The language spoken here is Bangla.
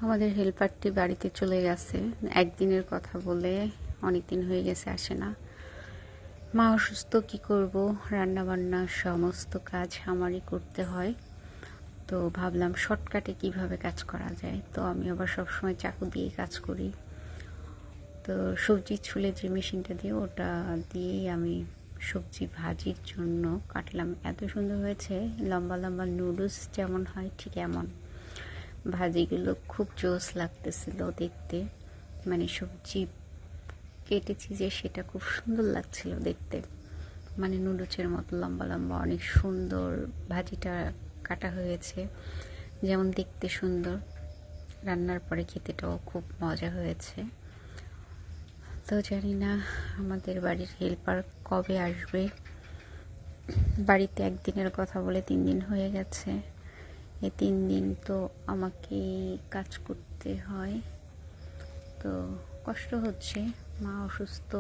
আমাদের হেল্পারটি বাড়িতে চলে গেছে, একদিনের কথা বলে অনেক দিন হয়ে গেছে আসে না। মা অসুস্থ, কি করব, রান্না বান্না সমস্ত কাজ আমারই করতে হয়। তো ভাবলাম শর্টকাটে কিভাবে কাজ করা যায়। তো আমি আবার সবসময় চাকু দিয়ে কাজ করি। তো সবজি ছুলে যে মেশিনটা দিয়ে, ওটা দিয়েই আমি সবজি ভাজির জন্য কাটলাম। এত সুন্দর হয়েছে, লম্বা লম্বা নুডলস যেমন হয় ঠিক এমন। ভাজিগুলো খুব জোস লাগতেছিল দেখতে, মানে সবজি কেটেছি যে সেটা খুব সুন্দর লাগছিল দেখতে, মানে নুডলসের মতো লম্বা লম্বা অনেক সুন্দর ভাজিটা কাটা হয়েছে। যেমন দেখতে সুন্দর, রান্নার পরে খেতেটাও খুব মজা হয়েছে। তো জানি না আমাদের বাড়ির হেল্পার কবে আসবে। বাড়িতে একদিনের কথা বলে 3 দিন হয়ে গেছে। এই 3 দিন তো আমাকে কাজ করতে হয়, তো কষ্ট হচ্ছে। মা অসুস্থ।